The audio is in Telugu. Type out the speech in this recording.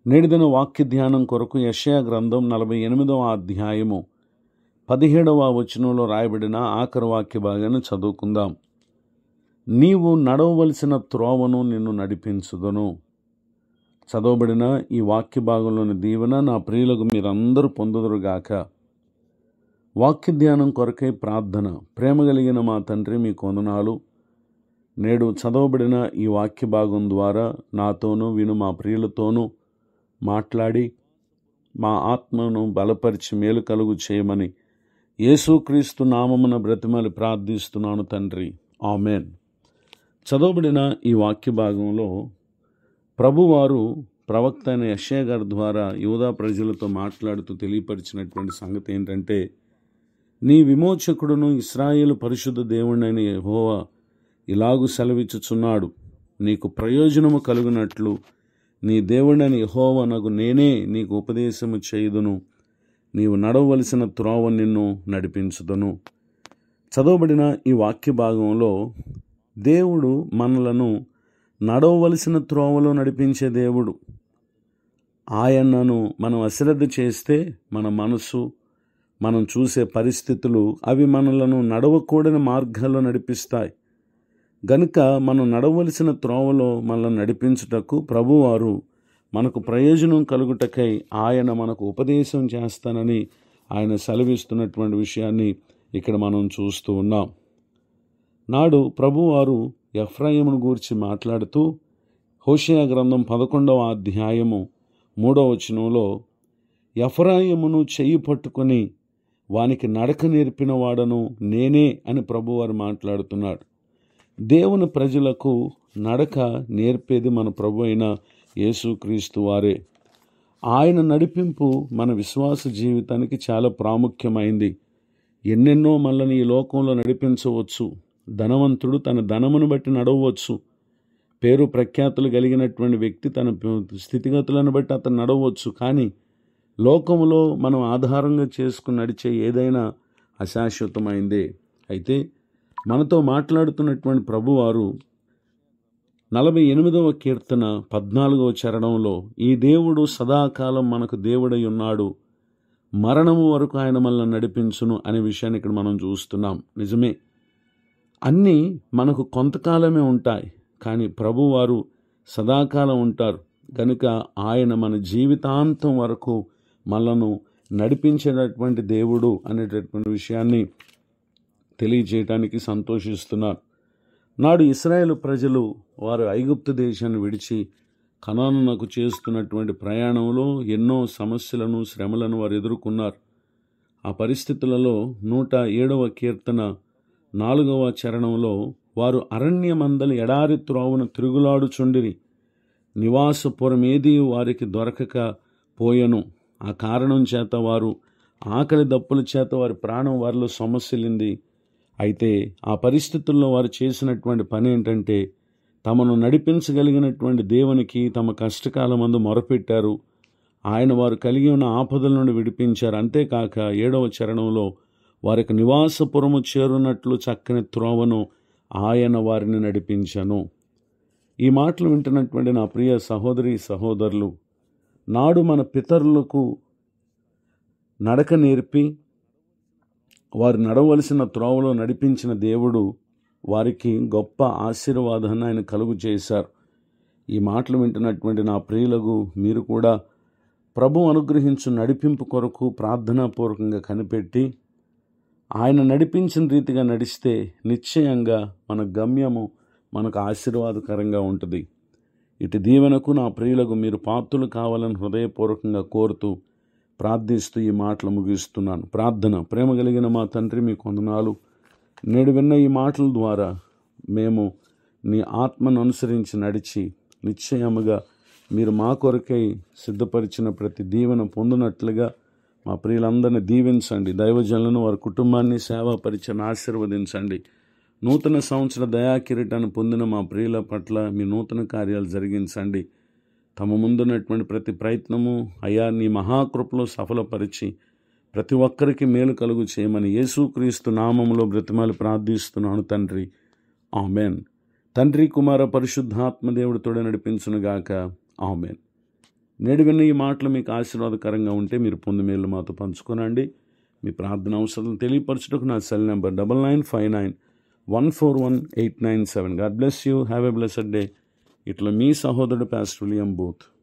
నేటిదిన వాక్య ధ్యానం కొరకు యెషయా గ్రంథం 48వ అధ్యాయము 17వ వచనంలో రాయబడిన ఆఖరి వాక్య భాగాన్ని చదువుకుందాం. నీవు నడవవలసిన త్రోవను నిన్ను నడిపించుదును. చదవబడిన ఈ వాక్య భాగంలోని దీవెన నా ప్రియులకు మీరందరూ పొందుదురుగాక. వాక్య ధ్యానం కొరకై ప్రార్థన. ప్రేమ కలిగిన మా తండ్రి, మీకు వందనాలు. నేడు చదవబడిన ఈ వాక్య భాగం ద్వారా నాతోనూ విను మా ప్రియులతోనూ మాట్లాడి మా ఆత్మను బలపరిచి మేలు కలుగు చేయమని యేసుక్రీస్తు నామమున బ్రతిమలి ప్రార్థిస్తున్నాను తండ్రి, ఆమెన్. చదవబడిన ఈ వాక్య భాగంలో ప్రభువారు ప్రవక్త అయిన యెషయా గారి ద్వారా యూదా ప్రజలతో మాట్లాడుతూ తెలియపరిచినటువంటి సంగతి ఏంటంటే, నీ విమోచకుడును ఇశ్రాయేలు పరిశుద్ధ దేవుడైన యెహోవా ఇలాగు సెలవిచ్చుచున్నాడు, నీకు ప్రయోజనము కలుగునట్లు నీ దేవుడైన యెహోవానగు నేనే నీకు ఉపదేశము చేయుదును, నీవు నడవవలసిన త్రోవ నిన్ను నడిపించుదును. చదవబడిన ఈ వాక్య భాగంలో దేవుడు మనలను నడవవలసిన త్రోవలో నడిపించే దేవుడు. ఆయనను మనం అశ్రద్ధ చేస్తే మన మనసు, మనం చూసే పరిస్థితులు అవి మనలను నడవకూడని మార్గాల్లో నడిపిస్తాయి. గనుక మనం నడవలసిన త్రోవలో మనల్ని నడిపించుటకు ప్రభువారు మనకు ప్రయోజనం కలుగుటకై ఆయన మనకు ఉపదేశం చేస్తానని ఆయన సెలవిస్తున్నటువంటి విషయాన్ని ఇక్కడ మనం చూస్తూ ఉన్నాం. నాడు ప్రభువారు ఎఫ్రాయిమును గూర్చి మాట్లాడుతూ హోషేయ గ్రంథం 11వ అధ్యాయము 3వ వచనంలో, ఎఫ్రాయిమును చెయ్యి పట్టుకొని వానికి నడక నేర్పిన వాడను నేనే అని ప్రభువారు మాట్లాడుతున్నాడు. దేవుని ప్రజలకు నడక నేర్పేది మన ప్రభు అయిన యేసుక్రీస్తు వారే. ఆయన నడిపింపు మన విశ్వాస జీవితానికి చాలా ప్రాముఖ్యమైంది. ఎన్నెన్నో మనల్ని ఈ లోకంలో నడిపించవచ్చు. ధనవంతుడు తన ధనమును బట్టి నడవచ్చు. పేరు ప్రఖ్యాతులు కలిగినటువంటి వ్యక్తి తన స్థితిగతులను బట్టి అతను నడవచ్చు. కానీ లోకములో మనం ఆధారంగా చేసుకుని నడిచే ఏదైనా అశాశ్వతమైందే. అయితే మనతో మాట్లాడుతున్నటువంటి ప్రభువారు 48వ కీర్తన 14వ చరణంలో, ఈ దేవుడు సదాకాలం మనకు దేవుడై ఉన్నాడు, మరణము వరకు ఆయన మనల్ని నడిపించును అనే విషయాన్ని ఇక్కడ మనం చూస్తున్నాం. నిజమే, అన్నీ మనకు కొంతకాలమే ఉంటాయి, కానీ ప్రభువారు సదాకాలం ఉంటారు. కనుక ఆయన మన జీవితాంతం వరకు మనలను నడిపించేటటువంటి దేవుడు అనేటటువంటి విషయాన్ని తెలియజేయడానికి సంతోషిస్తున్నారు. నాడు ఇశ్రాయేలు ప్రజలు వారు ఐగుప్తు దేశాన్ని విడిచి కనానునకు చేస్తున్నటువంటి ప్రయాణంలో ఎన్నో సమస్యలను, శ్రమలను వారు ఎదుర్కొన్నారు. ఆ పరిస్థితులలో 107వ కీర్తన 4వ చరణంలో, వారు అరణ్యమందలి ఎడారి త్రోవను తిరుగులాడుచుండిరి, నివాసపురమేది వారికి దొరకక పోయెను. ఆ కారణం చేత వారు ఆకలి దప్పుల చేత వారి ప్రాణం వారిలో సొమ్మసిల్లింది. అయితే ఆ పరిస్థితుల్లో వారు చేసినటువంటి పని ఏంటంటే, తమను నడిపించగలిగినటువంటి దేవునికి తమ కష్టకాలమందు మొరపెట్టారు. ఆయన వారు కలిగి ఉన్న ఆపదల నుండి విడిపించారు. అంతేకాక 7వ చరణంలో, వారికి నివాసపురము చేరున్నట్లు చక్కని త్రోవను ఆయన వారిని నడిపించను. ఈ మాటలు వింటున్నటువంటి నా ప్రియ సహోదరి సహోదరులు, నాడు మన పితరులకు నడక నేర్పి వారు నడవలసిన త్రోవలో నడిపించిన దేవుడు వారికి గొప్ప ఆశీర్వాదాన్ని ఆయన కలుగు చేశారు. ఈ మాటలు వింటున్నటువంటి నా ప్రియులకు మీరు కూడా ప్రభు అనుగ్రహించు నడిపింపు కొరకు ప్రార్థనాపూర్వకంగా కనిపెట్టి ఆయన నడిపించిన రీతిగా నడిస్తే నిశ్చయంగా మన గమ్యము మనకు ఆశీర్వాదకరంగా ఉంటుంది. ఇటు దీవెనకు నా ప్రియులకు మీరు పాత్రులు కావాలని హృదయపూర్వకంగా కోరుతూ ప్రార్థిస్తూ ఈ మాటలు ముగిస్తున్నాను. ప్రార్థన. ప్రేమ కలిగిన మా తండ్రి, మీకు వందనాలు. నేడు విన్న ఈ మాటల ద్వారా మేము నీ ఆత్మను అనుసరించి నడిచి నిశ్చయముగా మీరు మా కొరకై సిద్ధపరిచిన ప్రతి దీవెన పొందినట్లుగా మా ప్రియులందరినీ దీవించండి. దైవజనులను, వారి కుటుంబాన్ని, సేవా పరిచయను ఆశీర్వదించండి. నూతన సంవత్సర దయాకిరీటాన్ని పొందిన మా ప్రియుల పట్ల మీ నూతన కార్యాలు జరిగించండి. తమ ముందున్నటువంటి ప్రతి ప్రయత్నము అయ్యా నీ మహాకృపలో సఫలపరిచి ప్రతి ఒక్కరికి మేలు కలుగు చేయమని యేసుక్రీస్తు నామములో బ్రతిమాలి ప్రార్థిస్తున్నాను తండ్రి, ఆమెన్. తండ్రి, కుమార, పరిశుద్ధాత్మ దేవుడితోడే నడిపించునుగాక, ఆమెన్. నేడు విన్న ఈ మాటలు మీకు ఆశీర్వాదకరంగా ఉంటే మీరు పొంది మేలు మాతో పంచుకోనండి. మీ ప్రార్థన అవసరం తెలియపరచుటకు నా cell number 9959141897. God bless you. Have a blessed day. ఇట్లా మీ సహోదరుడు పాస్టర్ విలియం బూత్.